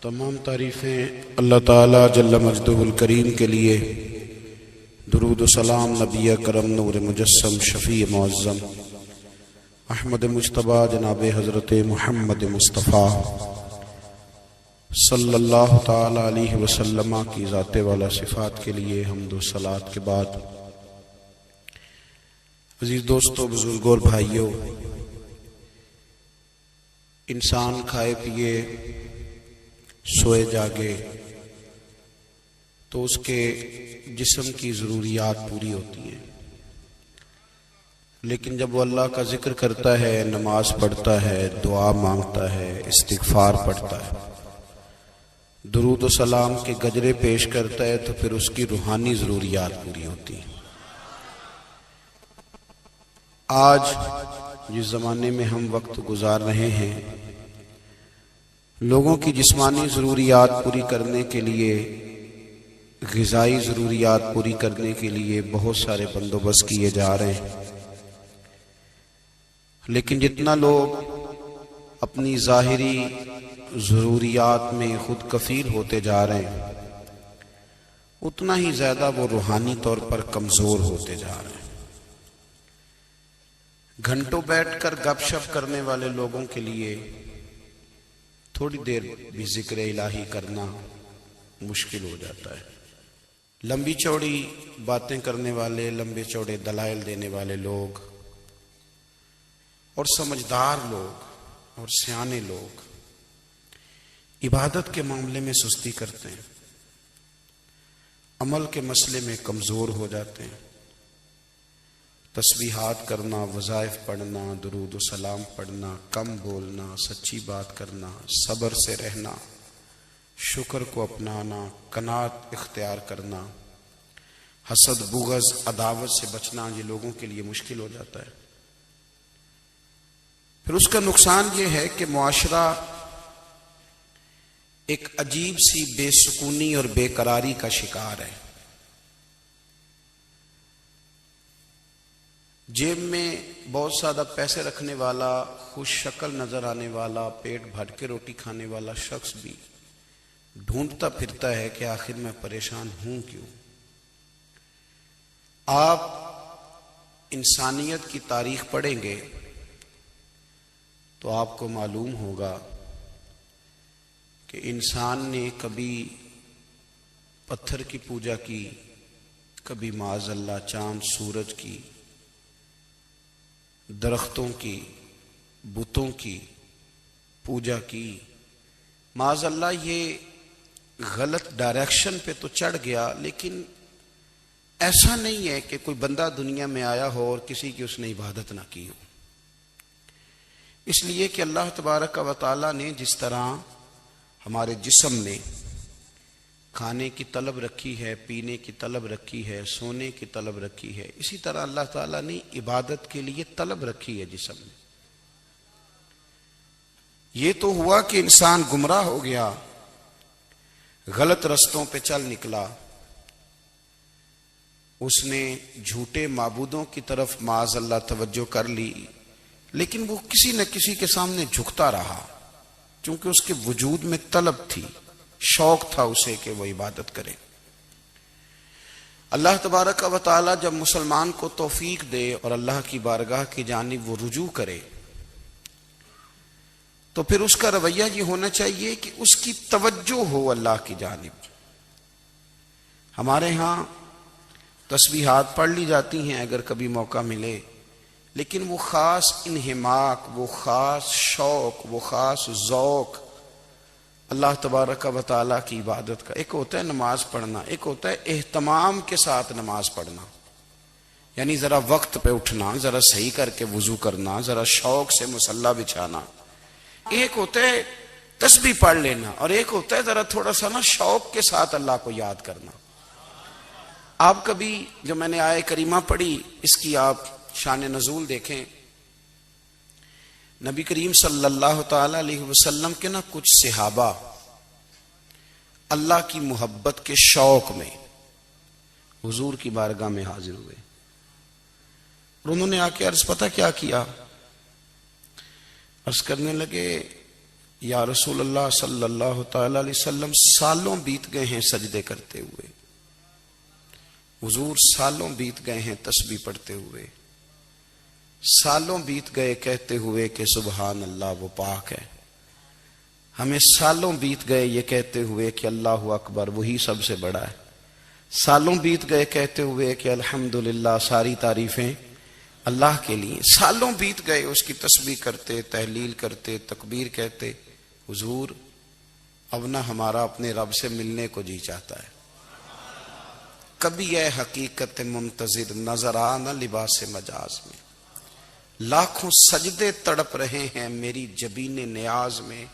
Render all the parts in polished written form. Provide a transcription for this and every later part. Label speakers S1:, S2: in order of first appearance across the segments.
S1: تمام تعریفیں اللہ تعالی جل مجدہ الکریم کے لیے، درود و سلام نبی کرم نور مجسم شفیع معظم احمد مجتبی جناب حضرت محمد مصطفیٰ صلی اللہ تعالی علیہ وسلم کی ذات والا صفات کے لیے حمد و صلات کے بعد، عزیز دوستو، بزرگوں اور بھائیوں، انسان کھائے پیے سوئے جاگے تو اس کے جسم کی ضروریات پوری ہوتی ہیں، لیکن جب وہ اللہ کا ذکر کرتا ہے، نماز پڑھتا ہے، دعا مانگتا ہے، استغفار پڑھتا ہے، درود و سلام کے گجرے پیش کرتا ہے، تو پھر اس کی روحانی ضروریات پوری ہوتی ہیں۔ آج جس زمانے میں ہم وقت گزار رہے ہیں، لوگوں کی جسمانی ضروریات پوری کرنے کے لیے، غذائی ضروریات پوری کرنے کے لیے بہت سارے بندوبست کیے جا رہے ہیں، لیکن جتنا لوگ اپنی ظاہری ضروریات میں خود کفیل ہوتے جا رہے ہیں، اتنا ہی زیادہ وہ روحانی طور پر کمزور ہوتے جا رہے ہیں۔ گھنٹوں بیٹھ کر گپ شپ کرنے والے لوگوں کے لیے تھوڑی دیر بھی ذکر الہی کرنا مشکل ہو جاتا ہے۔ لمبی چوڑی باتیں کرنے والے، لمبے چوڑے دلائل دینے والے لوگ اور سمجھدار لوگ اور سیانے لوگ عبادت کے معاملے میں سستی کرتے ہیں، عمل کے مسئلے میں کمزور ہو جاتے ہیں۔ تسبیحات کرنا، وظائف پڑھنا، درود و سلام پڑھنا، کم بولنا، سچی بات کرنا، صبر سے رہنا، شکر کو اپنانا، قناعت اختیار کرنا، حسد، بغض، عداوت سے بچنا، یہ لوگوں کے لیے مشکل ہو جاتا ہے۔ پھر اس کا نقصان یہ ہے کہ معاشرہ ایک عجیب سی بے سکونی اور بے قراری کا شکار ہے۔ جیب میں بہت زیادہ پیسے رکھنے والا، خوش شکل نظر آنے والا، پیٹ بھر کے روٹی کھانے والا شخص بھی ڈھونڈتا پھرتا ہے کہ آخر میں پریشان ہوں کیوں۔ آپ انسانیت کی تاریخ پڑھیں گے تو آپ کو معلوم ہوگا کہ انسان نے کبھی پتھر کی پوجا کی، کبھی معاذ اللہ چاند سورج کی، درختوں کی، بتوں کی پوجا کی۔ معاذ اللہ یہ غلط ڈائریکشن پہ تو چڑھ گیا، لیکن ایسا نہیں ہے کہ کوئی بندہ دنیا میں آیا ہو اور کسی کی اس نے عبادت نہ کی ہو۔ اس لیے کہ اللہ تبارک و تعالیٰ نے جس طرح ہمارے جسم میں کھانے کی طلب رکھی ہے، پینے کی طلب رکھی ہے، سونے کی طلب رکھی ہے، اسی طرح اللہ تعالیٰ نے عبادت کے لیے طلب رکھی ہے جسم میں۔ یہ تو ہوا کہ انسان گمراہ ہو گیا، غلط رستوں پہ چل نکلا، اس نے جھوٹے معبودوں کی طرف معاذ اللہ توجہ کر لی، لیکن وہ کسی نہ کسی کے سامنے جھکتا رہا، چونکہ اس کے وجود میں طلب تھی، شوق تھا اسے کہ وہ عبادت کرے۔ اللہ تبارک و تعالی جب مسلمان کو توفیق دے اور اللہ کی بارگاہ کی جانب وہ رجوع کرے، تو پھر اس کا رویہ یہ ہونا چاہیے کہ اس کی توجہ ہو اللہ کی جانب۔ ہمارے ہاں تسبیحات پڑھ لی جاتی ہیں اگر کبھی موقع ملے، لیکن وہ خاص انہماک، وہ خاص شوق، وہ خاص ذوق اللہ تبارک و تعالیٰ کی عبادت کا، ایک ہوتا ہے نماز پڑھنا، ایک ہوتا ہے اہتمام کے ساتھ نماز پڑھنا، یعنی ذرا وقت پہ اٹھنا، ذرا صحیح کر کے وضو کرنا، ذرا شوق سے مصلی بچھانا۔ ایک ہوتا ہے تسبیح پڑھ لینا، اور ایک ہوتا ہے ذرا تھوڑا سا نا شوق کے ساتھ اللہ کو یاد کرنا۔ آپ کبھی جو میں نے آیہ کریمہ پڑھی، اس کی آپ شان نزول دیکھیں۔ نبی کریم صلی اللہ تعالی علیہ وسلم کے نا کچھ صحابہ اللہ کی محبت کے شوق میں حضور کی بارگاہ میں حاضر ہوئے، اور انہوں نے آ کے عرض پتہ کیا کیا؟ عرض کرنے لگے یا رسول اللہ صلی اللہ تعالی علیہ وسلم سالوں بیت گئے ہیں سجدے کرتے ہوئے، حضور سالوں بیت گئے ہیں تسبیح پڑھتے ہوئے، سالوں بیت گئے کہتے ہوئے کہ سبحان اللہ وہ پاک ہے، ہمیں سالوں بیت گئے یہ کہتے ہوئے کہ اللہ اکبر وہی سب سے بڑا ہے، سالوں بیت گئے کہتے ہوئے کہ الحمدللہ ساری تعریفیں اللہ کے لیے، سالوں بیت گئے اس کی تسبیح کرتے، تحلیل کرتے، تکبیر کہتے۔ حضور اب نہ ہمارا اپنے رب سے ملنے کو جی چاہتا ہے، کبھی اے حقیقت منتظر نظر آ نہ لباس مجاز میں، لاکھوں سجدے تڑپ رہے ہیں میری جبین نیاز میں۔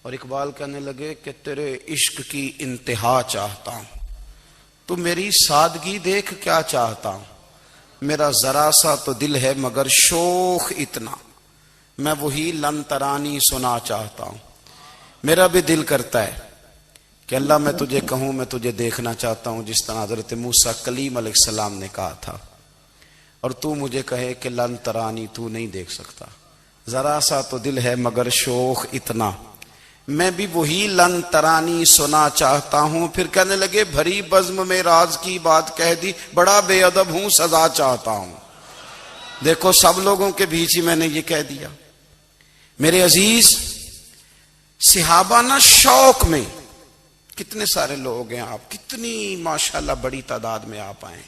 S1: اور اقبال کہنے لگے کہ تیرے عشق کی انتہا چاہتا ہوں، تو میری سادگی دیکھ کیا چاہتا ہوں، میرا ذرا سا تو دل ہے مگر شوق اتنا، میں وہی لن ترانی سنا چاہتا ہوں۔ میرا بھی دل کرتا ہے کہ اللہ میں تجھے کہوں میں تجھے دیکھنا چاہتا ہوں، جس طرح حضرت موسیٰ کلیم علیہ السلام نے کہا تھا، اور تو مجھے کہے کہ لن ترانی تو نہیں دیکھ سکتا، ذرا سا تو دل ہے مگر شوق اتنا، میں بھی وہی لن ترانی سنا چاہتا ہوں۔ پھر کہنے لگے بھری بزم میں راز کی بات کہہ دی، بڑا بے ادب ہوں سزا چاہتا ہوں۔ دیکھو سب لوگوں کے بیچ ہی میں نے یہ کہہ دیا۔ میرے عزیز صحابہ نا شوق میں، کتنے سارے لوگ ہیں آپ، کتنی ماشاءاللہ بڑی تعداد میں آپ آئے،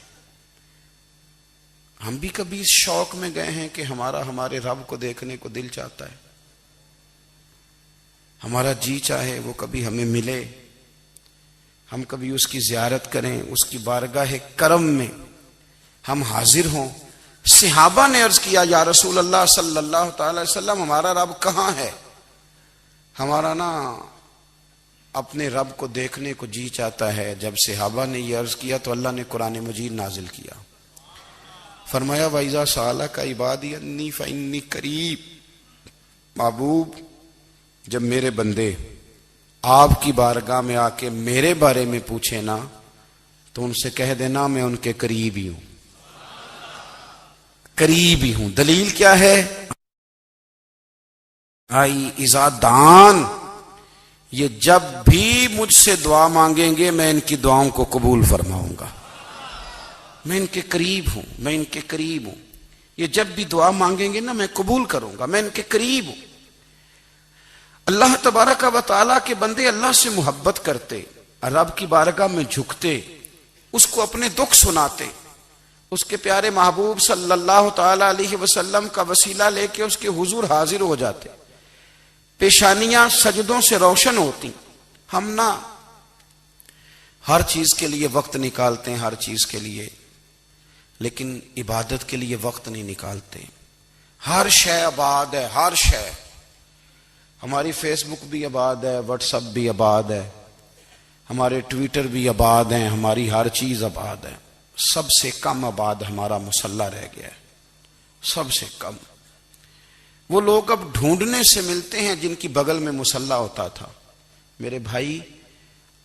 S1: ہم بھی کبھی اس شوق میں گئے ہیں کہ ہمارے رب کو دیکھنے کو دل چاہتا ہے، ہمارا جی چاہے وہ کبھی ہمیں ملے، ہم کبھی اس کی زیارت کریں، اس کی بارگاہ کرم میں ہم حاضر ہوں۔ صحابہ نے عرض کیا یا رسول اللہ صلی اللہ تعالی وسلم ہمارا رب کہاں ہے؟ ہمارا نا اپنے رب کو دیکھنے کو جی چاہتا ہے۔ جب صحابہ نے یہ عرض کیا تو اللہ نے قرآن مجید نازل کیا، فرمایا وَإِذَا سَأَلَكَ عِبَادِي أَنِّي فَإِنِّي قَرِيبٌ، محبوب جب میرے بندے آپ کی بارگاہ میں آ کے میرے بارے میں پوچھے نا تو ان سے کہہ دینا میں ان کے قریب ہی ہوں، قریب ہی ہوں۔ دلیل کیا ہے؟ آئی اذا دان، یہ جب بھی مجھ سے دعا مانگیں گے میں ان کی دعاؤں کو قبول فرماؤں گا، میں ان کے قریب ہوں، میں ان کے قریب ہوں، یہ جب بھی دعا مانگیں گے نا میں قبول کروں گا، میں ان کے قریب ہوں۔ اللہ تبارک و تعالیٰ کے بندے اللہ سے محبت کرتے، رب کی بارگاہ میں جھکتے، اس کو اپنے دکھ سناتے، اس کے پیارے محبوب صلی اللہ تعالی علیہ وسلم کا وسیلہ لے کے اس کے حضور حاضر ہو جاتے، پیشانیاں سجدوں سے روشن ہوتی۔ ہم نا ہر چیز کے لیے وقت نکالتے ہیں، ہر چیز کے لیے، لیکن عبادت کے لیے وقت نہیں نکالتے۔ ہر شے آباد ہے، ہر شے، ہماری فیس بک بھی آباد ہے، واٹس ایپ بھی آباد ہے، ہمارے ٹویٹر بھی آباد ہیں، ہماری ہر چیز آباد ہے، سب سے کم آباد ہمارا مصلی رہ گیا ہے، سب سے کم۔ وہ لوگ اب ڈھونڈنے سے ملتے ہیں جن کی بغل میں مصلی ہوتا تھا۔ میرے بھائی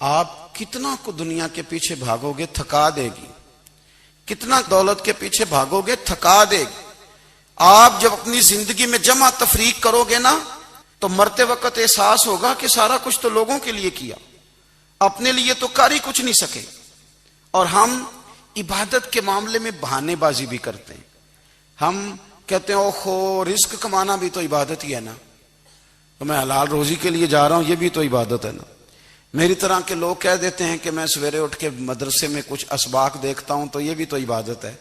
S1: آپ کتنا کو دنیا کے پیچھے بھاگو گے تھکا دے گی، کتنا دولت کے پیچھے بھاگو گے تھکا دے گی۔ آپ جب اپنی زندگی میں جمع تفریق کرو گے نا تو مرتے وقت احساس ہوگا کہ سارا کچھ تو لوگوں کے لیے کیا، اپنے لیے تو کر ہی کچھ نہیں سکے۔ اور ہم عبادت کے معاملے میں بہانے بازی بھی کرتے ہیں، ہم کہتے ہیں اوہو رزق کمانا بھی تو عبادت ہی ہے نا، تو میں حلال روزی کے لیے جا رہا ہوں یہ بھی تو عبادت ہے نا۔ میری طرح کے لوگ کہہ دیتے ہیں کہ میں سویرے اٹھ کے مدرسے میں کچھ اسباق دیکھتا ہوں تو یہ بھی تو عبادت ہے،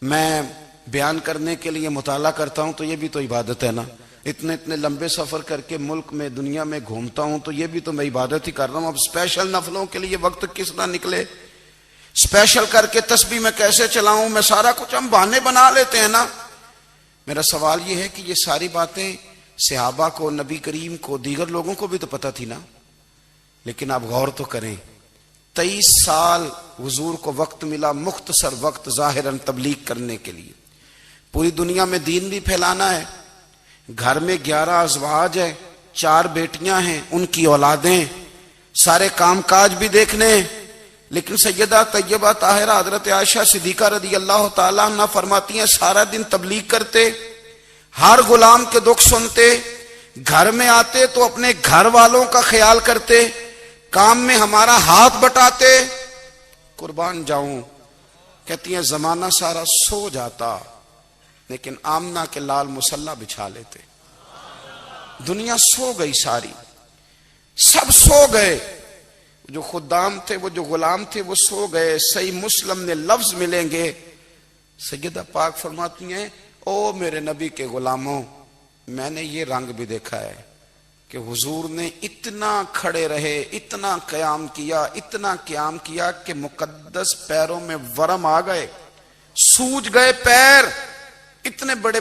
S1: میں بیان کرنے کے لیے مطالعہ کرتا ہوں تو یہ بھی تو عبادت ہے نا، اتنے لمبے سفر کر کے ملک میں دنیا میں گھومتا ہوں تو یہ بھی تو میں عبادت ہی کر رہا ہوں۔ اب اسپیشل نفلوں کے لیے وقت کس طرح نکلے، اسپیشل کر کے تسبیح میں کیسے چلاؤں، میں سارا کچھ ہم بہانے بنا لیتے ہیں نا۔ میرا سوال یہ ہے کہ یہ ساری باتیں صحابہ کو، نبی کریم کو، دیگر لوگوں کو بھی تو پتہ تھی نا، لیکن آپ غور تو کریں 23 سال حضور کو وقت ملا، مختصر وقت ظاہراً تبلیغ کرنے کے لیے، پوری دنیا میں دین بھی پھیلانا ہے۔ گھر میں 11 ازواج ہے، 4 بیٹیاں ہیں، ان کی اولادیں، سارے کام کاج بھی دیکھنے ہیں، لیکن سیدہ طیبہ طاہرہ حضرت عائشہ صدیقہ رضی اللہ تعالیٰ عنہ فرماتی ہیں سارا دن تبلیغ کرتے، ہر غلام کے دکھ سنتے، گھر میں آتے تو اپنے گھر والوں کا خیال کرتے، کام میں ہمارا ہاتھ بٹاتے. قربان جاؤں، کہتی ہیں زمانہ سارا سو جاتا لیکن آمنہ کے لال مصلی بچھا لیتے. دنیا سو گئی، ساری سب سو گئے، جو خدام تھے، وہ جو غلام تھے، وہ سو گئے. صحیح مسلم میں لفظ ملیں گے، سیدہ پاک فرماتی ہیں او میرے نبی کے غلاموں، میں نے یہ رنگ بھی دیکھا ہے کہ حضور نے اتنا کھڑے رہے، اتنا قیام کیا، اتنا قیام کیا کہ مقدس پیروں میں ورم آ گئے، سوج گئے پیر. اتنے بڑے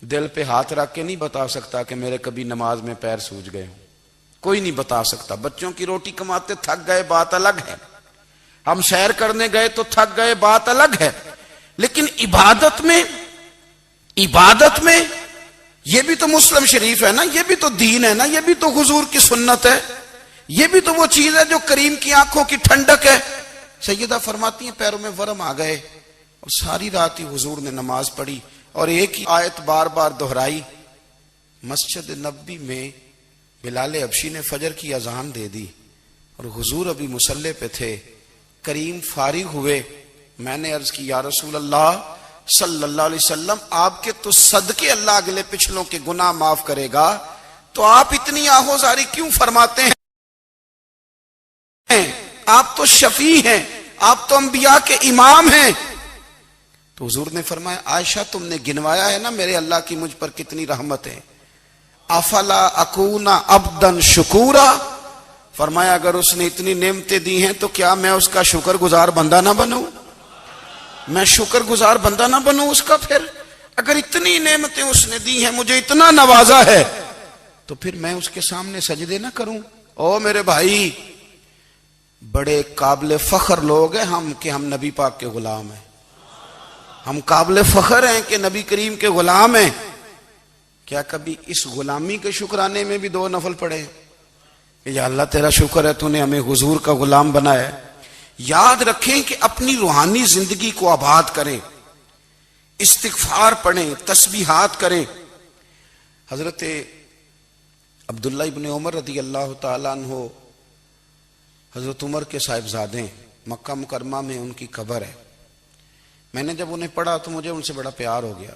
S1: دل پہ ہاتھ رکھ کے نہیں بتا سکتا کہ میرے کبھی نماز میں پیر سوج گئے ہوں، کوئی نہیں بتا سکتا. بچوں کی روٹی کماتے تھک گئے بات الگ ہے، ہم سیر کرنے گئے تو تھک گئے بات الگ ہے، لیکن عبادت میں یہ بھی تو مسلم شریف ہے نا، یہ بھی تو دین ہے نا، یہ بھی تو حضور کی سنت ہے، یہ بھی تو وہ چیز ہے جو کریم کی آنکھوں کی ٹھنڈک ہے. سیدہ فرماتی ہیں پیروں میں ورم آ گئے اور ساری رات ہی حضور نے نماز پڑھی اور ایک ہی آیت بار بار دہرائی. مسجد نبوی میں بلال حبشی نے فجر کی اذان دے دی اور حضور ابھی مصلی پہ تھے. کریم فارغ ہوئے، میں نے عرض کی یا رسول اللہ صلی اللہ علیہ وسلم، آپ کے تو صدقے اللہ اگلے پچھلوں کے گناہ معاف کرے گا، تو آپ اتنی آہوزاری کیوں فرماتے ہیں؟ آپ تو شفیع ہیں، آپ تو انبیاء کے امام ہیں. تو حضور نے فرمایا عائشہ تم نے گنوایا ہے نا میرے اللہ کی مجھ پر کتنی رحمت ہے. افلا اکون عبدا شکورا، فرمایا اگر اس نے اتنی نعمتیں دی ہیں تو کیا میں اس کا شکر گزار بندہ نہ بنوں؟ میں شکر گزار بندہ نہ بنوں اس کا؟ پھر اگر اتنی نعمتیں اس نے دی ہیں، مجھے اتنا نوازا ہے، تو پھر میں اس کے سامنے سجدے نہ کروں؟ او میرے بھائی، بڑے قابل فخر لوگ ہیں ہم کہ ہم نبی پاک کے غلام ہیں. ہم قابل فخر ہیں کہ نبی کریم کے غلام ہیں. کیا کبھی اس غلامی کے شکرانے میں بھی 2 نفل پڑھے کہ یا اللہ تیرا شکر ہے تو نے ہمیں حضور کا غلام بنایا ہے؟ یاد رکھیں کہ اپنی روحانی زندگی کو آباد کریں، استغفار پڑھیں، تسبیحات کریں. حضرت عبداللہ ابن عمر رضی اللہ تعالیٰ عنہ حضرت عمر کے صاحبزادے، مکہ مکرمہ میں ان کی قبر ہے. میں نے جب انہیں پڑھا تو مجھے ان سے بڑا پیار ہو گیا،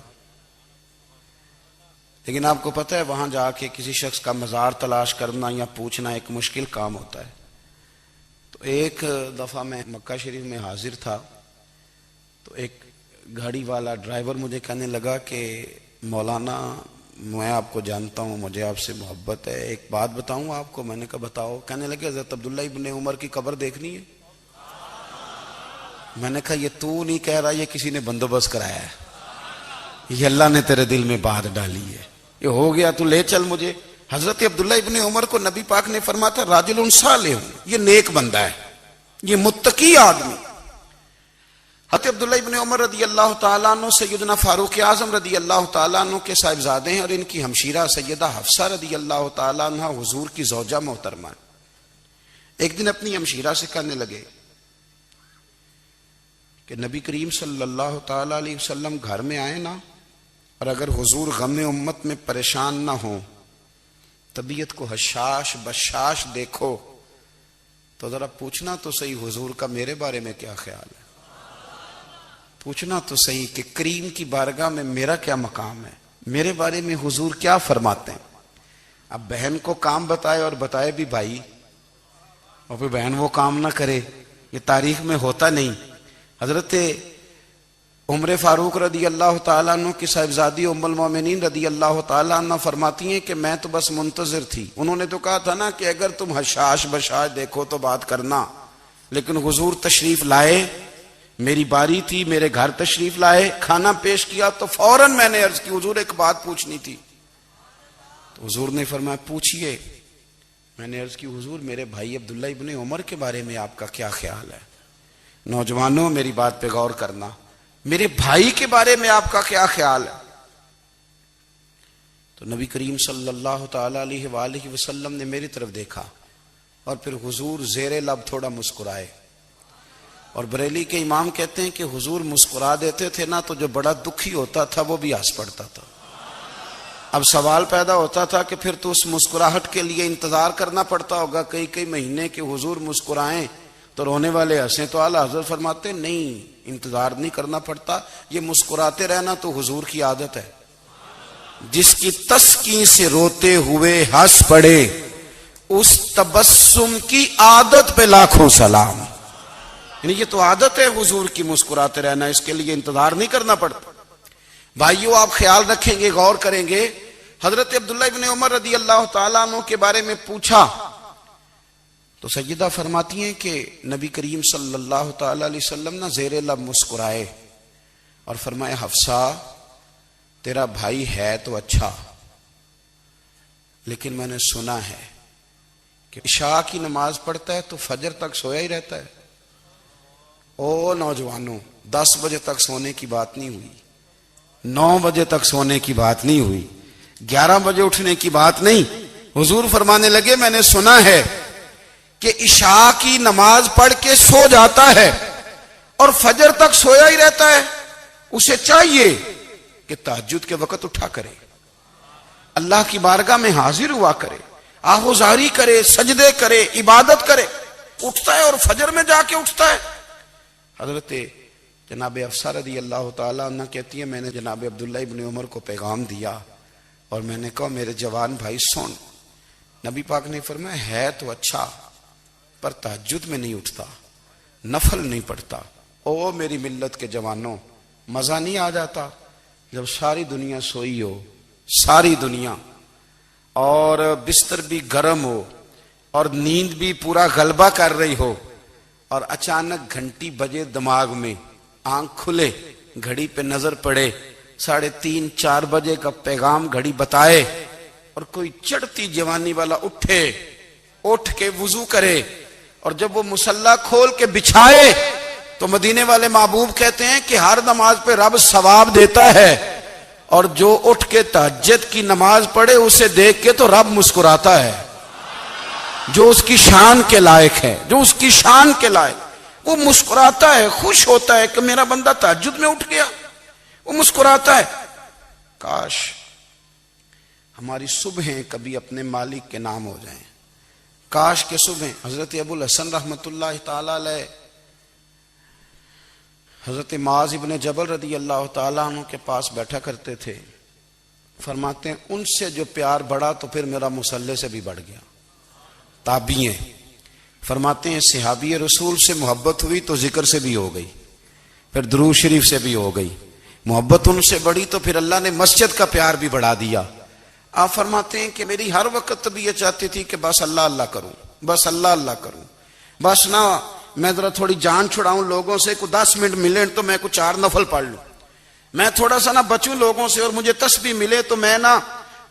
S1: لیکن آپ کو پتہ ہے وہاں جا کے کسی شخص کا مزار تلاش کرنا یا پوچھنا ایک مشکل کام ہوتا ہے. تو ایک دفعہ میں مکہ شریف میں حاضر تھا تو ایک گاڑی والا ڈرائیور مجھے کہنے لگا کہ مولانا میں آپ کو جانتا ہوں، مجھے آپ سے محبت ہے، ایک بات بتاؤں آپ کو؟ میں نے کہا بتاؤ. کہنے لگے حضرت عبداللہ ابن عمر کی قبر دیکھنی ہے. میں نے کہا یہ تو نہیں کہہ رہا، یہ کسی نے بندوبست کرایا ہے، یہ اللہ نے تیرے دل میں بات ڈالی ہے، یہ ہو گیا تو لے چل مجھے. حضرت عبداللہ ابن عمر کو نبی پاک نے فرمایا تھا راجل صالح، یہ نیک بندہ ہے، یہ متقی آدمی. حضرت عبداللہ ابن عمر رضی اللہ تعالیٰ عنہ سیدنا فاروق اعظم رضی اللہ تعالیٰ عنہ کے صاحبزادے ہیں اور ان کی ہمشیرہ سیدہ حفصہ رضی اللہ تعالیٰ عنہ حضور کی زوجہ محترمہ. ایک دن اپنی ہمشیرہ سے کہنے لگے کہ نبی کریم صلی اللہ تعالیٰ علیہ وسلم گھر میں آئے نا، اور اگر حضور غم امت میں پریشان نہ ہوں، طبیعت کو حشاش بشاش دیکھو، تو ذرا پوچھنا تو صحیح حضور کا میرے بارے میں کیا خیال ہے، پوچھنا تو صحیح کہ کریم کی بارگاہ میں میرا کیا مقام ہے، میرے بارے میں حضور کیا فرماتے ہیں. اب بہن کو کام بتائے اور بتائے بھی بھائی، اور پھر بہن وہ کام نہ کرے، یہ تاریخ میں ہوتا نہیں. حضرت عمر فاروق رضی اللہ تعالیٰ عنہ کی صاحبزادی ام المومنین رضی اللہ تعالیٰ عنہ فرماتی ہیں کہ میں تو بس منتظر تھی. انہوں نے تو کہا تھا نا کہ اگر تم حشاش بشاش دیکھو تو بات کرنا، لیکن حضور تشریف لائے، میری باری تھی، میرے گھر تشریف لائے، کھانا پیش کیا تو فوراً میں نے عرض کی حضور ایک بات پوچھنی تھی. تو حضور نے فرمایا پوچھئے. میں نے عرض کی حضور میرے بھائی عبداللہ ابن عمر کے بارے میں آپ کا کیا خیال ہے؟ نوجوانوں میری بات پہ غور کرنا، میرے بھائی کے بارے میں آپ کا کیا خیال ہے؟ تو نبی کریم صلی اللہ تعالی علیہ وآلہ وسلم نے میری طرف دیکھا اور پھر حضور زیر لب تھوڑا مسکرائے. اور بریلی کے امام کہتے ہیں کہ حضور مسکرا دیتے تھے نا تو جو بڑا دکھی ہوتا تھا وہ بھی ہنس پڑتا تھا. اب سوال پیدا ہوتا تھا کہ پھر تو اس مسکراہٹ کے لیے انتظار کرنا پڑتا ہوگا کئی کئی مہینے کہ حضور مسکرائیں تو رونے والے ہنسیں، تو اعلیٰ حضرت فرماتے نہیں، انتظار نہیں کرنا پڑتا، یہ مسکراتے رہنا تو حضور کی عادت ہے۔ جس کی تسکین سے روتے ہوئے ہنس پڑے اس تبسم کی عادت پہ لاکھوں سلام۔ یعنی یہ تو عادت ہے حضور کی مسکراتے رہنا، اس کے لیے انتظار نہیں کرنا پڑتا۔ بھائیو آپ خیال رکھیں گے، غور کریں گے، حضرت عبداللہ ابن عمر رضی اللہ تعالیٰ عنہ کے بارے میں پوچھا تو سیدہ فرماتی ہیں کہ نبی کریم صلی اللہ تعالیٰ علیہ وسلم نہ زیر لب مسکرائے اور فرمایا حفصہ تیرا بھائی ہے تو اچھا، لیکن میں نے سنا ہے کہ عشاء کی نماز پڑھتا ہے تو فجر تک سویا ہی رہتا ہے۔ او نوجوانوں، 10 بجے تک سونے کی بات نہیں ہوئی، 9 بجے تک سونے کی بات نہیں ہوئی، 11 بجے اٹھنے کی بات نہیں۔ حضور فرمانے لگے میں نے سنا ہے کہ عشاء کی نماز پڑھ کے سو جاتا ہے اور فجر تک سویا ہی رہتا ہے، اسے چاہیے کہ تہجد کے وقت اٹھا کرے، اللہ کی بارگاہ میں حاضر ہوا کرے، آہوزاری کرے، سجدے کرے، عبادت کرے، اٹھتا ہے اور فجر میں جا کے اٹھتا ہے۔ حضرت جناب حفصہ رضی اللہ تعالیٰ عنہ کہتی ہے میں نے جناب عبداللہ ابن عمر کو پیغام دیا اور میں نے کہا میرے جوان بھائی سن، نبی پاک نے فرمایا ہے تو اچھا پر تہجد میں نہیں اٹھتا، نفل نہیں پڑھتا۔ او میری ملت کے جوانوں، مزہ نہیں آ جاتا جب ساری دنیا سوئی ہو، ساری دنیا، اور بستر بھی گرم ہو اور نیند بھی پورا غلبہ کر رہی ہو، اور اچانک گھنٹی بجے دماغ میں، آنکھ کھلے، گھڑی پہ نظر پڑے، 3:30 4 بجے کا پیغام گھڑی بتائے، اور کوئی چڑھتی جوانی والا اٹھ کے وضو کرے، اور جب وہ مصلی کھول کے بچھائے تو مدینے والے محبوب کہتے ہیں کہ ہر نماز پہ رب ثواب دیتا ہے، اور جو اٹھ کے تہجد کی نماز پڑھے اسے دیکھ کے تو رب مسکراتا ہے، جو اس کی شان کے لائق ہے، جو اس کی شان کے لائق، وہ مسکراتا ہے، خوش ہوتا ہے کہ میرا بندہ تہجد میں اٹھ گیا، وہ مسکراتا ہے۔ کاش ہماری صبحیں کبھی اپنے مالک کے نام ہو جائیں، کاش کے صبحیں۔ حضرت ابو الحسن رحمت اللہ تعالیٰ علیہ حضرت معاذ ابن جبل رضی اللہ تعالیٰ عنہ کے پاس بیٹھا کرتے تھے، فرماتے ہیں ان سے جو پیار بڑھا تو پھر میرا مصلی سے بھی بڑھ گیا۔ تابعی ہیں، فرماتے ہیں صحابی رسول سے محبت ہوئی تو ذکر سے بھی ہو گئی، پھر درود شریف سے بھی ہو گئی، محبت ان سے بڑھی تو پھر اللہ نے مسجد کا پیار بھی بڑھا دیا۔ آپ فرماتے ہیں کہ میری ہر وقت طبیعت چاہتی تھی کہ بس اللہ اللہ کروں، بس اللہ اللہ کروں، بس نہ میں ذرا تھوڑی جان چھڑاؤں لوگوں سے، کوئی 10 منٹ ملے تو میں کچھ 4 نفل پڑھ لوں، میں تھوڑا سا نہ بچوں لوگوں سے، اور مجھے تسبیح ملے تو میں نہ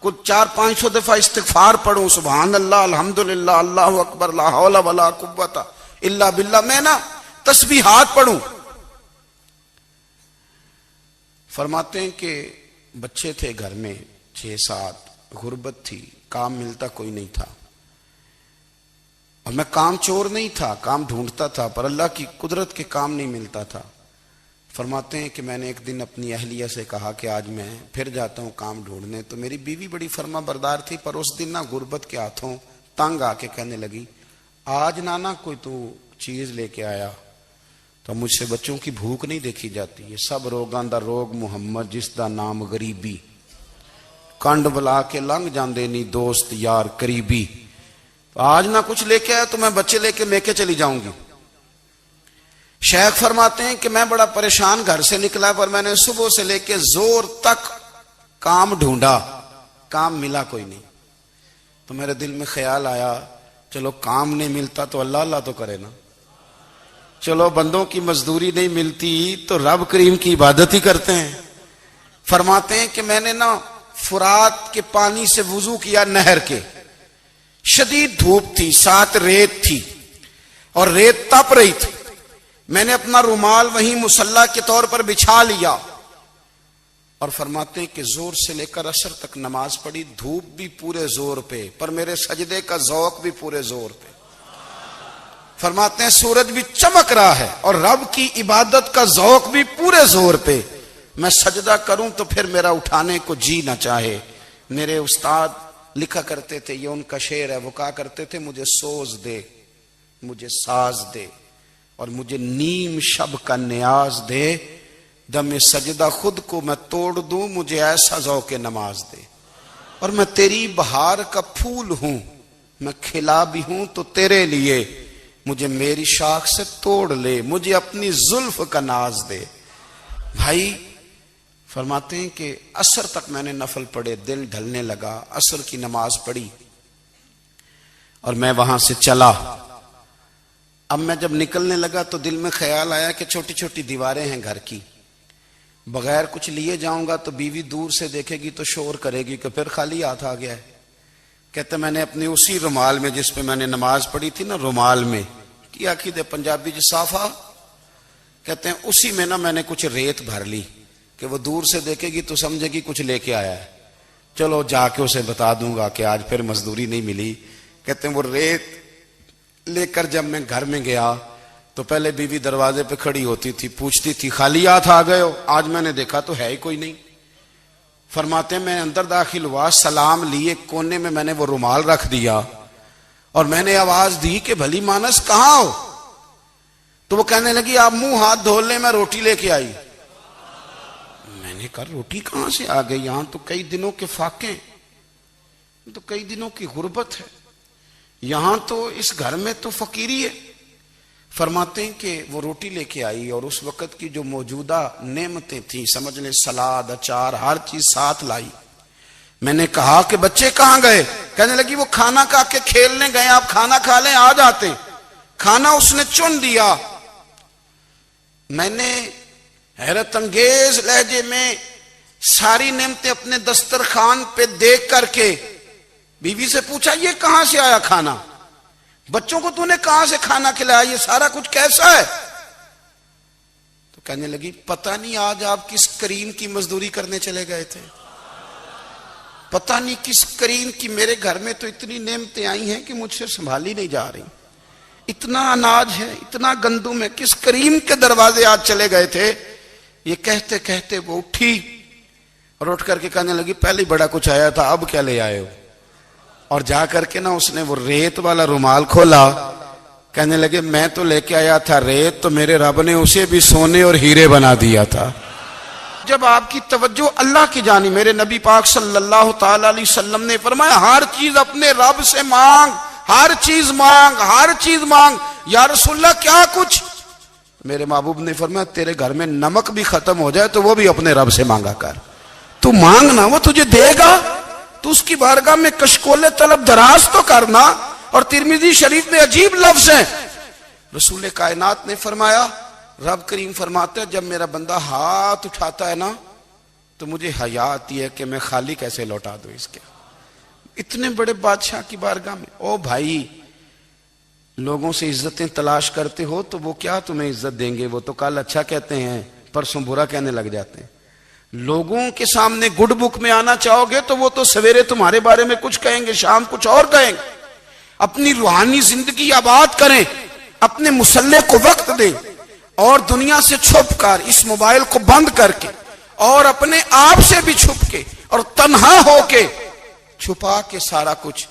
S1: کچھ 400-500 دفعہ استغفار پڑھوں، سبحان اللہ، الحمدللہ، اللہ اکبر، لا حول ولا قوت الا باللہ، میں نہ تسبیحات پڑھوں۔ فرماتے ہیں کہ بچے تھے گھر میں 6-7، غربت تھی، کام ملتا کوئی نہیں تھا، اور میں کام چور نہیں تھا، کام ڈھونڈتا تھا، پر اللہ کی قدرت کے کام نہیں ملتا تھا۔ فرماتے ہیں کہ میں نے ایک دن اپنی اہلیہ سے کہا کہ آج میں پھر جاتا ہوں کام ڈھونڈنے، تو میری بیوی بڑی فرما بردار تھی، پر اس دن نہ غربت کے ہاتھوں تنگ آ کے کہنے لگی آج نانا کوئی تو چیز لے کے آیا، تو مجھ سے بچوں کی بھوک نہیں دیکھی جاتی، یہ سب روگاں دا روگ محمد جس دا نام غریبی، کنڈ بلا کے لنگ جاندے نہیں دوست یار قریبی، آج نہ کچھ لے کے آیا تو میں بچے لے کے میکے چلی جاؤں گی۔ شیخ فرماتے ہیں کہ میں بڑا پریشان گھر سے نکلا، پر میں نے صبح سے لے کے زور تک کام ڈھونڈا، کام ملا کوئی نہیں، تو میرے دل میں خیال آیا چلو کام نہیں ملتا تو اللہ اللہ تو کرے نا، چلو بندوں کی مزدوری نہیں ملتی تو رب کریم کی عبادت ہی کرتے ہیں۔ فرماتے ہیں کہ میں نے نا فرات کے پانی سے وضو کیا، نہر کے، شدید دھوپ تھی، ساتھ ریت تھی اور ریت تپ رہی تھی، میں نے اپنا رومال وہیں مصلی کے طور پر بچھا لیا، اور فرماتے ہیں کہ زور سے لے کر عصر تک نماز پڑھی، دھوپ بھی پورے زور پہ، پر میرے سجدے کا ذوق بھی پورے زور پہ۔ فرماتے ہیں سورج بھی چمک رہا ہے اور رب کی عبادت کا ذوق بھی پورے زور پہ، میں سجدہ کروں تو پھر میرا اٹھانے کو جی نہ چاہے، میرے استاد لکھا کرتے تھے، یہ ان کا شعر ہے، وہ کہا کرتے تھے مجھے سوز دے، مجھے ساز دے، اور مجھے نیم شب کا نیاز دے، دم سجدہ خود کو میں توڑ دوں، مجھے ایسا ذوق نماز دے، اور میں تیری بہار کا پھول ہوں، میں کھلا بھی ہوں تو تیرے لیے، مجھے میری شاخ سے توڑ لے، مجھے اپنی زلف کا ناز دے۔ بھائی فرماتے ہیں کہ عصر تک میں نے نفل پڑھے، دل ڈھلنے لگا، عصر کی نماز پڑھی اور میں وہاں سے چلا۔ اب میں جب نکلنے لگا تو دل میں خیال آیا کہ چھوٹی چھوٹی دیواریں ہیں گھر کی، بغیر کچھ لیے جاؤں گا تو بیوی دور سے دیکھے گی تو شور کرے گی کہ پھر خالی ہاتھ آ گیا ہے۔ کہتے میں نے اپنی اسی رومال میں جس پہ میں نے نماز پڑھی تھی نا، رومال میں کی عقید پنجابی صافہ کہتے ہیں، اسی میں نا میں نے کچھ ریت بھر لی کہ وہ دور سے دیکھے گی تو سمجھے گی کچھ لے کے آیا ہے، چلو جا کے اسے بتا دوں گا کہ آج پھر مزدوری نہیں ملی۔ کہتے ہیں وہ ریت لے کر جب میں گھر میں گیا تو پہلے بیوی دروازے پہ کھڑی ہوتی تھی، پوچھتی تھی خالی ہاتھ آ گئے ہو؟ آج میں نے دیکھا تو ہے ہی کوئی نہیں۔ فرماتے ہیں میں اندر داخل ہوا، سلام لیے، کونے میں میں نے وہ رومال رکھ دیا اور میں نے آواز دی کہ بھلی مانس کہاں ہو؟ تو وہ کہنے لگی آپ منہ ہاتھ دھو لیں، میں روٹی لے کے آئی۔ میں نے کہا روٹی کہاں سے آ گئی؟ یہاں تو کئی دنوں کے فاقے، تو کئی دنوں کی غربت ہے، یہاں تو اس گھر میں تو فقیری ہے۔ فرماتے ہیں کہ وہ روٹی لے کے آئی اور اس وقت کی جو موجودہ نعمتیں تھیں، سمجھ لیں سلاد، اچار، ہر چیز ساتھ لائی۔ میں نے کہا کہ بچے کہاں گئے؟ کہنے لگی وہ کھانا کھا کے کھیلنے گئے، آپ کھانا کھا لیں آ جاتے۔ کھانا اس نے چن دیا۔ میں نے حیرت انگیز لہجے میں ساری نعمتیں اپنے دسترخوان پہ دیکھ کر کے بیوی سے پوچھا یہ کہاں سے آیا کھانا؟ بچوں کو تو نے کہاں سے کھانا کھلایا؟ یہ سارا کچھ کیسا ہے؟ تو کہنے لگی پتہ نہیں آج آپ کس کریم کی مزدوری کرنے چلے گئے تھے، پتہ نہیں کس کریم کی، میرے گھر میں تو اتنی نعمتیں آئی ہیں کہ مجھ سے سنبھالی نہیں جا رہی، اتنا اناج ہے، اتنا گندم ہے، کس کریم کے دروازے آج چلے گئے تھے؟ یہ کہتے کہتے وہ اٹھی اور اٹھ کر کے کہنے لگی پہلے بڑا کچھ آیا تھا، اب کیا لے آئے ہو؟ اور جا کر کے نا اس نے وہ ریت والا رومال کھولا، کہنے لگے میں تو لے کے آیا تھا ریت، تو میرے رب نے اسے بھی سونے اور ہیرے بنا دیا تھا۔ جب آپ کی توجہ اللہ کی جانب، میرے نبی پاک صلی اللہ تعالی علیہ وسلم نے فرمایا ہر چیز اپنے رب سے مانگ، ہر چیز مانگ، ہر چیز مانگ۔ یا رسول اللہ کیا کچھ؟ میرے محبوب نے فرمایا تیرے گھر میں نمک بھی ختم ہو جائے تو وہ بھی اپنے رب سے مانگا کر، تو مانگنا وہ تجھے دے گا، تو اس کی بارگاہ میں کشکول طلب دراز تو کرنا۔ اور ترمذی شریف میں عجیب لفظ ہیں، رسول کائنات نے فرمایا، رب کریم فرماتا ہے جب میرا بندہ ہاتھ اٹھاتا ہے نا تو مجھے حیا آتی ہے کہ میں خالی کیسے لوٹا دوں اس کے، اتنے بڑے بادشاہ کی بارگاہ میں۔ او بھائی لوگوں سے عزتیں تلاش کرتے ہو تو وہ کیا تمہیں عزت دیں گے؟ وہ تو کل اچھا کہتے ہیں پرسوں برا کہنے لگ جاتے ہیں۔ لوگوں کے سامنے گڈ بک میں آنا چاہو گے تو وہ تو سویرے تمہارے بارے میں کچھ کہیں گے، شام کچھ اور کہیں گے۔ اپنی روحانی زندگی آباد کریں، اپنے مسلح کو وقت دیں، اور دنیا سے چھپ کر اس موبائل کو بند کر کے اور اپنے آپ سے بھی چھپ کے اور تنہا ہو کے چھپا کے سارا کچھ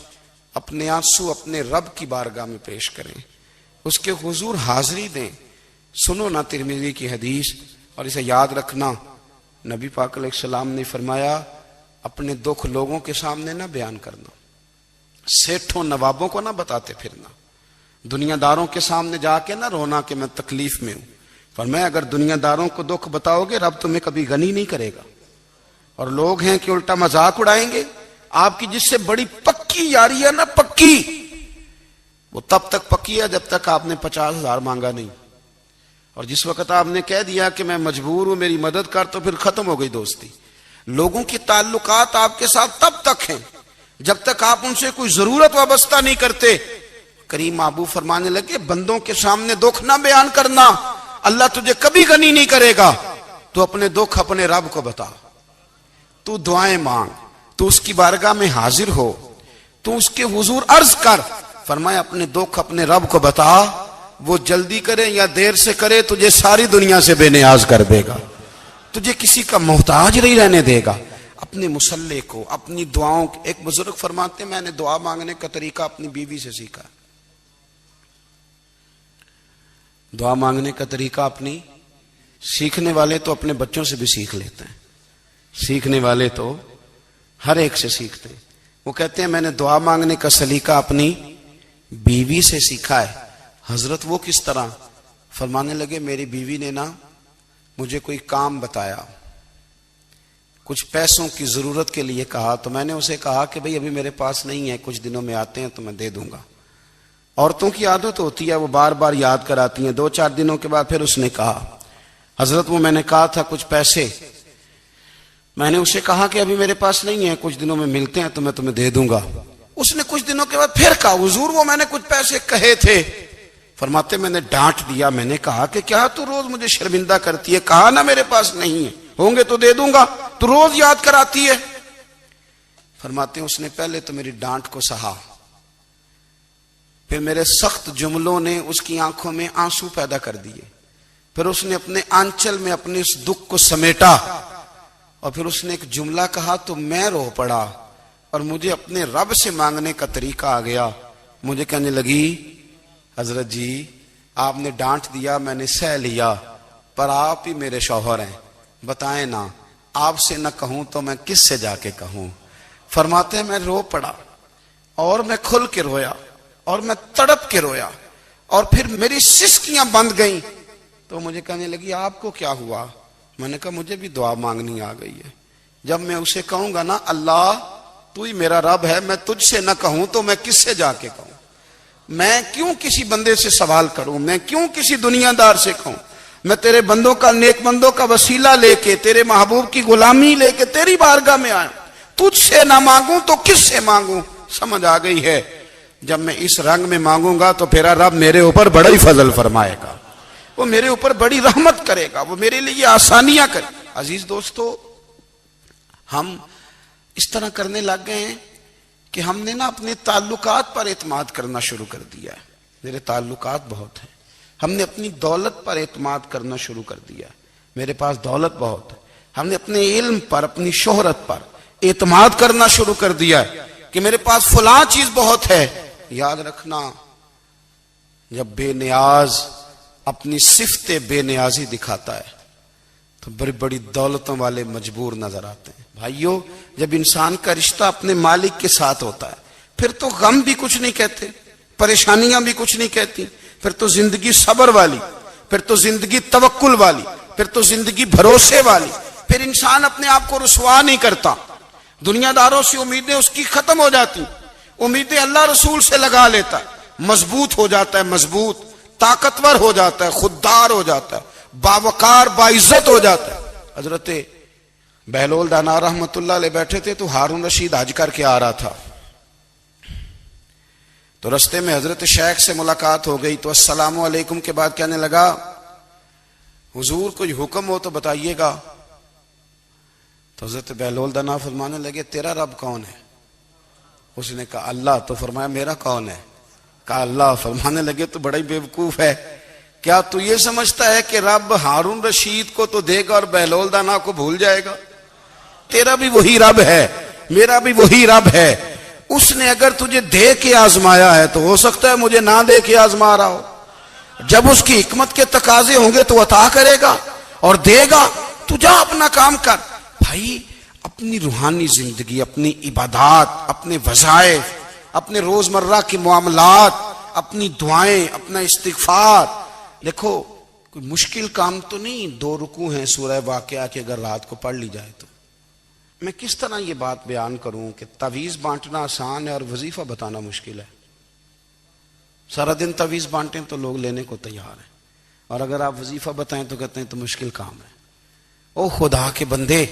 S1: اپنے آنسو اپنے رب کی بارگاہ میں پیش کریں، اس کے حضور حاضری دیں۔ سنو نا ترمذی کی حدیث، اور اسے یاد رکھنا، نبی پاک علیہ السلام نے فرمایا اپنے دکھ لوگوں کے سامنے نہ بیان کرنا، سیٹھوں نوابوں کو نہ بتاتے پھرنا، دنیا داروں کے سامنے جا کے نہ رونا کہ میں تکلیف میں ہوں۔ فرمایا اگر دنیا داروں کو دکھ بتاؤ گے رب تمہیں کبھی غنی نہیں کرے گا، اور لوگ ہیں کہ الٹا مذاق اڑائیں گے۔ آپ کی جس سے بڑی پکی یاری ہے نا، پکی، وہ تب تک پکی ہے جب تک آپ نے 50,000 مانگا نہیں، اور جس وقت آپ نے کہہ دیا کہ میں مجبور ہوں میری مدد کر تو پھر ختم ہو گئی دوستی۔ لوگوں کے تعلقات آپ کے ساتھ تب تک ہیں جب تک آپ ان سے کوئی ضرورت وابستہ نہیں کرتے۔ کریم محبوب فرمانے لگے بندوں کے سامنے دکھ نہ بیان کرنا، اللہ تجھے کبھی غنی نہیں کرے گا۔ تو اپنے دکھ اپنے رب کو بتا، تو دعائیں مانگ، تو اس کی بارگاہ میں حاضر ہو، تو اس کے حضور عرض کر۔ فرمایا اپنے دکھ اپنے رب کو بتا، وہ جلدی کرے یا دیر سے کرے تجھے ساری دنیا سے بے نیاز کر دے گا، تجھے کسی کا محتاج نہیں رہنے دے گا۔ اپنے مسلح کو، اپنی دعاؤں کو. ایک بزرگ فرماتے ہیں میں نے دعا مانگنے کا طریقہ اپنی بیوی سے سیکھا. دعا مانگنے کا طریقہ اپنی، سیکھنے والے تو اپنے بچوں سے بھی سیکھ لیتے ہیں، سیکھنے والے تو ہر ایک سے سیکھتے ہیں. وہ کہتے ہیں میں نے دعا مانگنے کا سلیقہ اپنی بیوی سے سیکھا ہے. حضرت وہ کس طرح؟ فرمانے لگے میری بیوی نے نا مجھے کوئی کام بتایا، کچھ پیسوں کی ضرورت کے لیے کہا، تو میں نے اسے کہا کہ بھئی ابھی میرے پاس نہیں ہے، کچھ دنوں میں آتے ہیں تو میں دے دوں گا. عورتوں کی عادت ہوتی ہے وہ بار بار یاد کراتی ہیں. 2-4 دنوں کے بعد پھر اس نے کہا حضرت وہ میں نے کہا تھا کچھ پیسے، میں نے اسے کہا کہ ابھی میرے پاس نہیں ہے، کچھ دنوں میں ملتے ہیں تو میں تمہیں دے دوں گا. اس نے کچھ دنوں کے بعد پھر کہا حضور وہ میں نے کچھ پیسے کہے تھے. فرماتے میں نے ڈانٹ دیا، میں نے کہا کہ کیا تو روز مجھے شرمندہ کرتی ہے، کہا نا میرے پاس نہیں ہے، ہوں گے تو دے دوں گا، تو روز یاد کراتی ہے. فرماتے ہیں اس نے پہلے تو میری ڈانٹ کو سہا، پھر میرے سخت جملوں نے اس کی آنکھوں میں آنسو پیدا کر دیے، پھر اس نے اپنے آنچل میں اپنے اس دکھ کو سمیٹا، اور پھر اس نے ایک جملہ کہا تو میں رو پڑا اور مجھے اپنے رب سے مانگنے کا طریقہ آ گیا. مجھے کہنے لگی حضرت جی آپ نے ڈانٹ دیا میں نے سہ لیا، پر آپ ہی میرے شوہر ہیں، بتائیں نا آپ سے نہ کہوں تو میں کس سے جا کے کہوں. فرماتے ہیں میں رو پڑا اور میں کھل کے رویا اور میں تڑپ کے رویا اور پھر میری سسکیاں بند گئیں. تو مجھے کہنے لگی آپ کو کیا ہوا؟ میں نے کہا مجھے بھی دعا مانگنی آ گئی ہے. جب میں اسے کہوں گا نا اللہ تو ہی میرا رب ہے، میں تجھ سے نہ کہوں تو میں کس سے جا کے کہوں؟ میں کیوں کسی بندے سے سوال کروں؟ میں کیوں کسی دنیا دار سے کہوں؟ میں تیرے بندوں کا، نیک بندوں کا وسیلہ لے کے، تیرے محبوب کی غلامی لے کے تیری بارگاہ میں آیا، تجھ سے نہ مانگوں تو کس سے مانگوں؟ سمجھ آ گئی ہے. جب میں اس رنگ میں مانگوں گا تو پھر رب میرے اوپر بڑا ہی فضل فرمائے گا، وہ میرے اوپر بڑی رحمت کرے گا، وہ میرے لیے آسانیاں کرے. عزیز دوستو ہم اس طرح کرنے لگ گئے ہیں کہ ہم نے نا اپنے تعلقات پر اعتماد کرنا شروع کر دیا ہے. میرے تعلقات بہت ہیں. ہم نے اپنی دولت پر اعتماد کرنا شروع کر دیا ہے، میرے پاس دولت بہت ہے. ہم نے اپنے علم پر، اپنی شہرت پر اعتماد کرنا شروع کر دیا ہے کہ میرے پاس فلاں چیز بہت ہے. یاد رکھنا جب بے نیاز اپنی صفت بے نیازی دکھاتا ہے تو بڑی بڑی دولتوں والے مجبور نظر آتے ہیں. بھائیو جب انسان کا رشتہ اپنے مالک کے ساتھ ہوتا ہے پھر تو غم بھی کچھ نہیں کہتے، پریشانیاں بھی کچھ نہیں کہتی، پھر تو زندگی صبر والی، پھر تو زندگی توکل والی، پھر تو زندگی بھروسے والی. پھر انسان اپنے آپ کو رسوا نہیں کرتا، دنیا داروں سے امیدیں اس کی ختم ہو جاتی، امیدیں اللہ رسول سے لگا لیتا ہے، مضبوط ہو جاتا ہے، مضبوط، طاقتور ہو جاتا ہے، خوددار ہو جاتا ہے، باوقار باعزت ہو جاتا ہے. حضرت بہلول دانا رحمت اللہ علیہ بیٹھے تھے تو ہارون رشید حج کر کے آ رہا تھا، تو رستے میں حضرت شیخ سے ملاقات ہو گئی تو السلام علیکم کے بعد کہنے لگا حضور کوئی حکم ہو تو بتائیے گا. تو حضرت بہلول دانا فرمانے لگے تیرا رب کون ہے؟ اس نے کہا اللہ. تو فرمایا میرا کون ہے؟ کہا اللہ. فرمانے لگے تو بڑا ہی بیوقوف ہے، کیا تو یہ سمجھتا ہے کہ رب ہارون رشید کو تو دے گا اور بہلول دانا کو بھول جائے گا؟ تیرا بھی وہی رب ہے، میرا بھی وہی رب ہے. اس نے اگر تجھے دے کے آزمایا ہے تو ہو سکتا ہے مجھے نہ دے کے آزما رہا ہو. جب اس کی حکمت کے تقاضے ہوں گے تو عطا کرے گا اور دے گا. تو جا اپنا کام کر. بھائی اپنی روحانی زندگی، اپنی عبادات، اپنے وظائف، اپنے روزمرہ کے معاملات، اپنی دعائیں، اپنا استغفار. دیکھو کوئی مشکل کام تو نہیں، 2 رکوع ہیں سورہ واقعہ کے، اگر رات کو پڑھ لی جائے تو. میں کس طرح یہ بات بیان کروں کہ تعویذ بانٹنا آسان ہے اور وظیفہ بتانا مشکل ہے. سارا دن تعویذ بانٹیں تو لوگ لینے کو تیار ہیں، اور اگر آپ وظیفہ بتائیں تو کہتے ہیں تو مشکل کام ہے. او خدا کے بندے،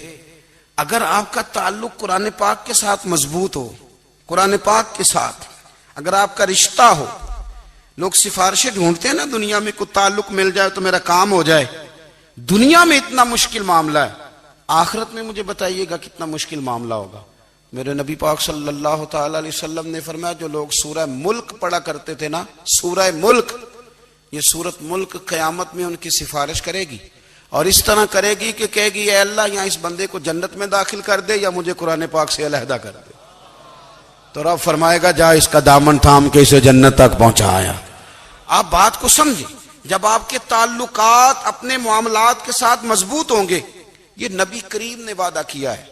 S1: اگر آپ کا تعلق قرآن پاک کے ساتھ مضبوط ہو، قرآن پاک کے ساتھ اگر آپ کا رشتہ ہو، لوگ سفارشیں ڈھونڈتے ہیں نا دنیا میں، کوئی تعلق مل جائے تو میرا کام ہو جائے. دنیا میں اتنا مشکل معاملہ ہے، آخرت میں مجھے بتائیے گا کتنا مشکل معاملہ ہوگا. میرے نبی پاک صلی اللہ تعالی علیہ وسلم نے فرمایا جو لوگ سورہ ملک پڑھا کرتے تھے نا، سورہ ملک، یہ سورت ملک قیامت میں ان کی سفارش کرے گی. اور اس طرح کرے گی کہ کہے گی اے اللہ یہاں اس بندے کو جنت میں داخل کر دے یا مجھے قرآن پاک سے علیحدہ کر دے. تو رب فرمائے گا جا اس کا دامن تھام کے اسے جنت تک پہنچایا. آپ بات کو سمجھیں. جب آپ کے تعلقات اپنے معاملات کے ساتھ مضبوط ہوں گے, یہ نبی کریم نے وعدہ کیا ہے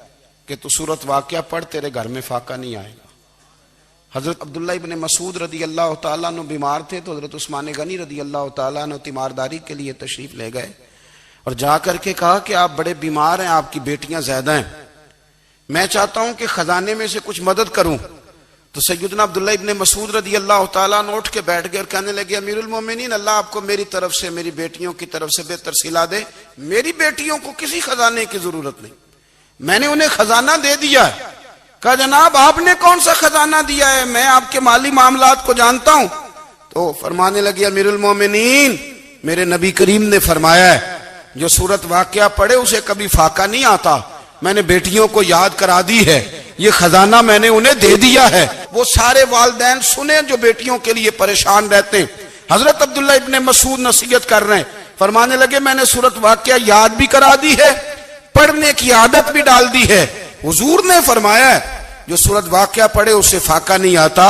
S1: کہ تو سورت واقعہ پڑھ تیرے گھر میں فاقہ نہیں آئے گا. حضرت عبداللہ ابن مسعود رضی اللہ تعالیٰ عنہ بیمار تھے تو حضرت عثمان غنی رضی اللہ تعالیٰ عنہ تیمارداری کے لیے تشریف لے گئے اور جا کر کے کہا کہ آپ بڑے بیمار ہیں, آپ کی بیٹیاں زیادہ ہیں, میں چاہتا ہوں کہ خزانے میں سے کچھ مدد کروں. تو سیدنا عبداللہ ابن مسعود رضی اللہ تعالیٰ عنہ اٹھ کے بیٹھ گئے اور کہنے لگے امیر المومنین اللہ آپ کو میری طرف سے میری بیٹیوں کی طرف سے بہتر صلہ دے. میری بیٹیوں کو کسی خزانے کی ضرورت نہیں, میں نے انہیں خزانہ دے دیا ہے. کہا جناب آپ نے کون سا خزانہ دیا ہے, میں آپ کے مالی معاملات کو جانتا ہوں. تو فرمانے لگے امیر المومنین میرے نبی کریم نے فرمایا ہے جو سورت واقعہ پڑھے اسے کبھی فاقہ نہیں آتا. میں نے بیٹیوں کو یاد کرا دی ہے, یہ خزانہ میں نے انہیں دے دیا ہے. وہ سارے والدین سنیں جو بیٹیوں کے لیے پریشان رہتے ہیں. حضرت عبداللہ ابن مسعود نصیحت کر رہے ہیں, فرمانے لگے میں نے سورت واقعہ یاد بھی کرا دی ہے, پڑھنے کی عادت بھی ڈال دی ہے. حضور نے فرمایا ہے جو سورت واقعہ پڑھے اسے فاقہ نہیں آتا.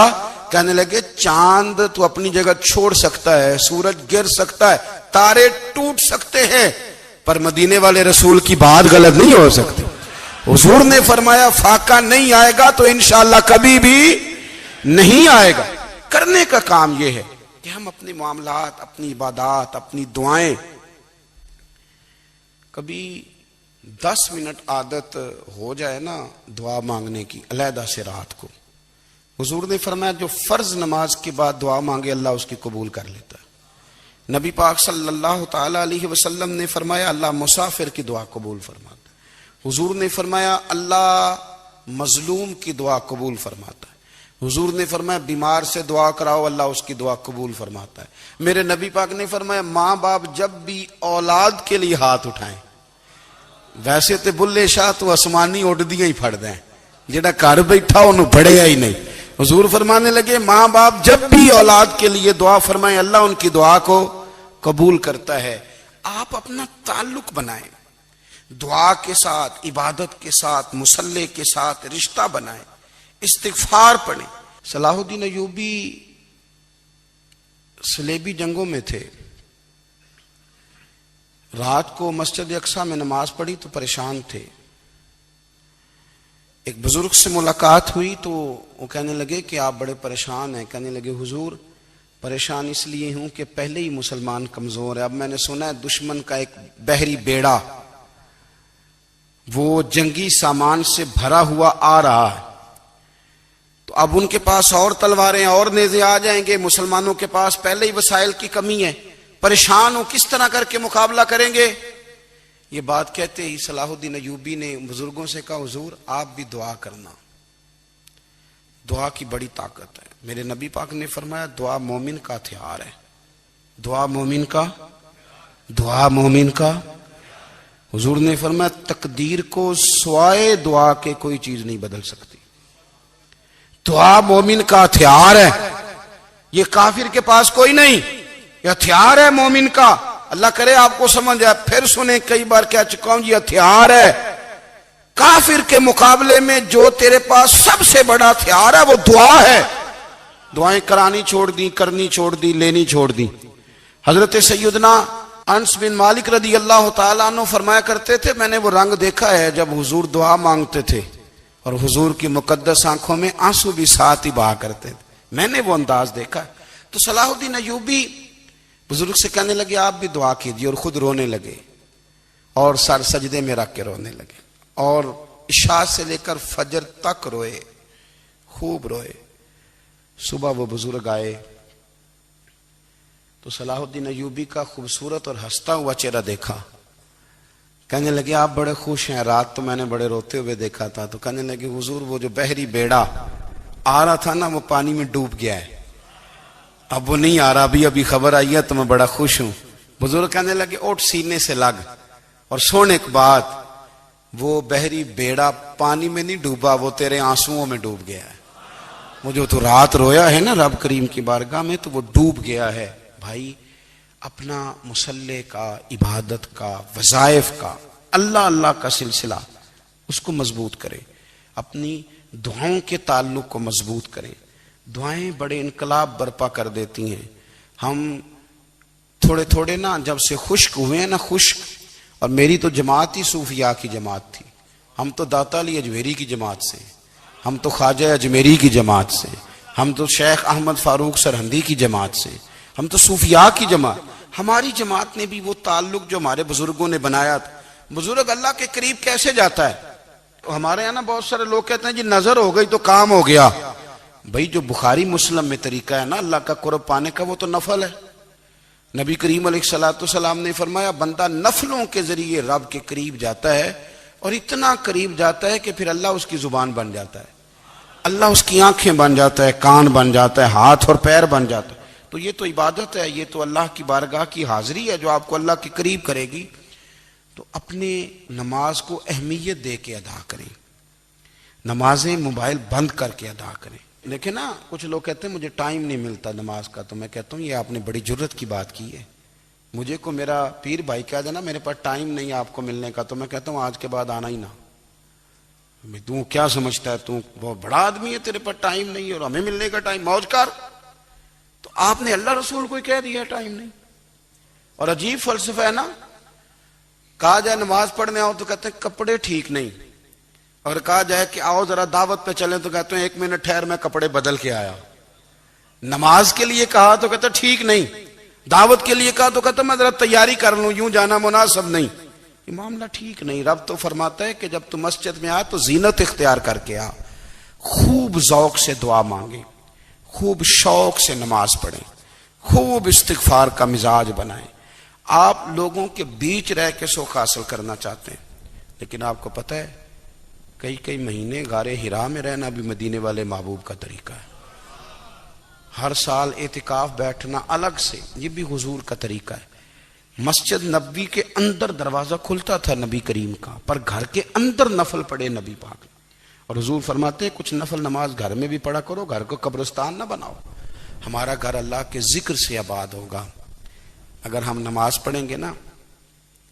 S1: کہنے لگے چاند تو اپنی جگہ چھوڑ سکتا ہے, سورج گر سکتا ہے, تارے ٹوٹ سکتے ہیں, پر مدینے والے رسول کی بات غلط نہیں ہو سکتی. حضور نے فرمایا فاقہ نہیں آئے گا تو انشاءاللہ کبھی بھی نہیں آئے گا. کرنے کا کام یہ ہے کہ ہم اپنے معاملات, اپنی عبادات, اپنی دعائیں کبھی 10 منٹ عادت ہو جائے نا دعا مانگنے کی علیحدہ سے رات کو. حضور نے فرمایا جو فرض نماز کے بعد دعا مانگے اللہ اس کی قبول کر لیتا ہے. نبی پاک صلی اللہ تعالی علیہ وسلم نے فرمایا اللہ مسافر کی دعا قبول فرماتا ہے. حضور نے فرمایا اللہ مظلوم کی دعا قبول فرماتا ہے. حضور نے فرمایا بیمار سے دعا کراؤ اللہ اس کی دعا قبول فرماتا ہے. میرے نبی پاک نے فرمایا ماں باپ جب بھی اولاد کے لیے ہاتھ اٹھائیں, ویسے تے بلے شاہ تو آسمانی اڈ دیاں ہی پھڑ دیں, جڑا گھر بیٹھا انہوں بڑھیا ہی نہیں. حضور فرمانے لگے ماں باپ جب بھی اولاد کے لیے دعا فرمائیں اللہ ان کی دعا کو قبول کرتا ہے. آپ اپنا تعلق بنائیں دعا کے ساتھ, عبادت کے ساتھ, مصلی کے ساتھ رشتہ بنائیں, استغفار پڑھیں. صلاح الدین ایوبی صلیبی جنگوں میں تھے, رات کو مسجد اقصی میں نماز پڑھی تو پریشان تھے. ایک بزرگ سے ملاقات ہوئی تو وہ کہنے لگے کہ آپ بڑے پریشان ہیں. کہنے لگے حضور پریشان اس لیے ہوں کہ پہلے ہی مسلمان کمزور ہے, اب میں نے سنا ہے دشمن کا ایک بحری بیڑا وہ جنگی سامان سے بھرا ہوا آ رہا ہے, تو اب ان کے پاس اور تلواریں اور نیزے آ جائیں گے, مسلمانوں کے پاس پہلے ہی وسائل کی کمی ہے, پریشان ہو کس طرح کر کے مقابلہ کریں گے. یہ بات کہتے ہی صلاح الدین ایوبی نے بزرگوں سے کہا حضور آپ بھی دعا کرنا, دعا کی بڑی طاقت ہے. میرے نبی پاک نے فرمایا دعا مومن کا ہتھیار ہے, دعا مومن کا, دعا مومن کا. حضور نے فرمایا تقدیر کو سوائے دعا کے کوئی چیز نہیں بدل سکتی. دعا مومن کا ہتھیار ہے, یہ کافر کے پاس کوئی نہیں, یہ ہتھیار ہے مومن کا. اللہ کرے آپ کو سمجھ آئے, پھر سنیں کئی بار کہہ چکا ہوں یہ ہتھیار ہے. کافر کے مقابلے میں جو تیرے پاس سب سے بڑا ہتھیار ہے وہ دعا ہے. دعائیں کرانی چھوڑ دی, کرنی چھوڑ دی, لینی چھوڑ دی. حضرت سیدنا انس بن مالک رضی اللہ تعالیٰ عنہ فرمایا کرتے تھے میں نے وہ رنگ دیکھا ہے جب حضور دعا مانگتے تھے اور حضور کی مقدس آنکھوں میں آنسو بھی ساتھ ہی بہا کرتے تھے, میں نے وہ انداز دیکھا. تو صلاح الدین ایوبی بزرگ سے کہنے لگے آپ بھی دعا کیجیے, اور خود رونے لگے اور سر سجدے میں رکھ کے رونے لگے, اور عشاء سے لے کر فجر تک روئے, خوب روئے. صبح وہ بزرگ آئے تو صلاح الدین ایوبی کا خوبصورت اور ہنستا ہوا چہرہ دیکھا. کہنے لگے آپ بڑے خوش ہیں, رات تو میں نے بڑے روتے ہوئے دیکھا تھا. تو کہنے لگے حضور وہ جو بحری بیڑا آ رہا تھا نا وہ پانی میں ڈوب گیا ہے, اب وہ نہیں آ رہا, ابھی خبر آئی ہے تو میں بڑا خوش ہوں. بزرگ کہنے لگے اٹھ سینے سے لگ, اور سن ایک بات, وہ بحری بیڑا پانی میں نہیں ڈوبا, وہ تیرے آنسوؤں میں ڈوب گیا ہے. وہ جو تو رات رویا ہے نا رب کریم کی بارگاہ میں تو وہ ڈوب گیا ہے. بھائی اپنا مصلی کا، عبادت کا، وظائف کا، اللہ اللہ کا سلسلہ اس کو مضبوط کرے، اپنی دعاؤں کے تعلق کو مضبوط کرے۔ دعائیں بڑے انقلاب برپا کر دیتی ہیں۔ ہم تھوڑے تھوڑے نا جب سے خشک ہوئے ہیں نا، خشک، اور میری تو جماعت ہی صوفیاء کی جماعت تھی، ہم تو داتا علی اجمیری کی جماعت سے، ہم تو خواجہ اجمیری کی جماعت سے، ہم تو شیخ احمد فاروق سرہندی کی جماعت سے، ہم تو صوفیاء کی جماعت۔ ہماری جماعت نے بھی وہ تعلق جو ہمارے بزرگوں نے بنایا تھا۔ بزرگ اللہ کے قریب کیسے جاتا ہے؟ ہمارے یہاں نا بہت سارے لوگ کہتے ہیں جی نظر ہو گئی تو کام ہو گیا۔ بھائی جو بخاری مسلم میں طریقہ ہے نا اللہ کا قرب پانے کا، وہ تو نفل ہے۔ نبی کریم علیہ الصلوۃ والسلام نے فرمایا بندہ نفلوں کے ذریعے رب کے قریب جاتا ہے، اور اتنا قریب جاتا ہے کہ پھر اللہ اس کی زبان بن جاتا ہے، اللہ اس کی آنکھیں بن جاتا ہے، کان بن جاتا ہے، ہاتھ اور پیر بن جاتا ہے۔ تو یہ تو عبادت ہے، یہ تو اللہ کی بارگاہ کی حاضری ہے جو آپ کو اللہ کے قریب کرے گی۔ تو اپنے نماز کو اہمیت دے کے ادا کریں، نمازیں موبائل بند کر کے ادا کریں۔ لیکن نا کچھ لوگ کہتے ہیں مجھے ٹائم نہیں ملتا نماز کا، تو میں کہتا ہوں یہ آپ نے بڑی جرت کی بات کی ہے۔ مجھے کو میرا پیر بھائی کہہ دینا میرے پاس ٹائم نہیں آپ کو ملنے کا، تو میں کہتا ہوں آج کے بعد آنا ہی نہ۔ تو کیا سمجھتا ہے تو بہت بڑا آدمی ہے، تیرے پاس ٹائم نہیں اور ہمیں ملنے کا ٹائم، موج کر۔ تو آپ نے اللہ رسول کو ہی کہہ دیا ٹائم نہیں۔ اور عجیب فلسفہ ہے نا، کہا جائے نماز پڑھنے آؤ تو کہتے ہیں کپڑے ٹھیک نہیں، اور کہا جائے کہ آؤ ذرا دعوت پہ چلیں تو کہتے ہیں 1 منٹ ٹھہر میں کپڑے بدل کے آیا۔ نماز کے لیے کہا تو کہتے ہیں ٹھیک نہیں، دعوت کے لیے کہا تو کہتے ہیں میں ذرا تیاری کر لوں، یوں جانا مناسب نہیں۔ یہ معاملہ ٹھیک نہیں۔ رب تو فرماتا ہے کہ جب تو مسجد میں آ تو زینت اختیار کر کے آ، خوب ذوق سے دعا مانگے، خوب شوق سے نماز پڑھیں، خوب استغفار کا مزاج بنائیں۔ آپ لوگوں کے بیچ رہ کے سوکھ حاصل کرنا چاہتے ہیں، لیکن آپ کو پتہ ہے کئی مہینے غار حرا میں رہنا بھی مدینے والے محبوب کا طریقہ ہے۔ ہر سال اعتکاف بیٹھنا الگ سے، یہ بھی حضور کا طریقہ ہے۔ مسجد نبوی کے اندر دروازہ کھلتا تھا نبی کریم کا، پر گھر کے اندر نفل پڑے نبی پاک نے۔ اور حضور فرماتے ہیں کچھ نفل نماز گھر میں بھی پڑھا کرو، گھر کو قبرستان نہ بناؤ۔ ہمارا گھر اللہ کے ذکر سے آباد ہوگا اگر ہم نماز پڑھیں گے نا۔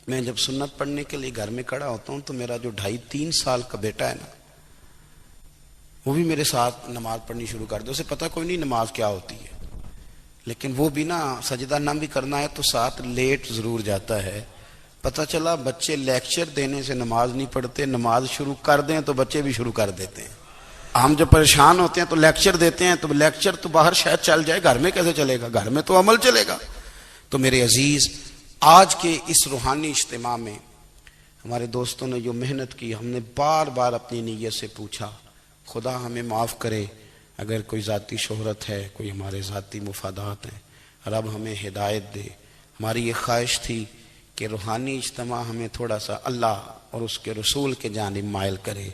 S1: میں جب سنت پڑھنے کے لیے گھر میں کھڑا ہوتا ہوں تو میرا جو 2.5-3 سال کا بیٹا ہے نا، وہ بھی میرے ساتھ نماز پڑھنی شروع کر دے۔ اسے پتہ کوئی نہیں نماز کیا ہوتی ہے، لیکن وہ بھی نا سجدہ نہ بھی کرنا ہے تو ساتھ لیٹ ضرور جاتا ہے۔ پتہ چلا بچے لیکچر دینے سے نماز نہیں پڑھتے، نماز شروع کر دیں تو بچے بھی شروع کر دیتے ہیں۔ ہم جب پریشان ہوتے ہیں تو لیکچر دیتے ہیں، تو لیکچر تو باہر شاید چل جائے، گھر میں کیسے چلے گا؟ گھر میں تو عمل چلے گا۔ تو میرے عزیز، آج کے اس روحانی اجتماع میں ہمارے دوستوں نے جو محنت کی، ہم نے بار بار اپنی نیت سے پوچھا خدا ہمیں معاف کرے اگر کوئی ذاتی شہرت ہے، کوئی ہمارے ذاتی مفادات ہیں، رب ہمیں ہدایت دے۔ ہماری یہ خواہش تھی کہ روحانی اجتماع ہمیں تھوڑا سا اللہ اور اس کے رسول کے جانب مائل کرے۔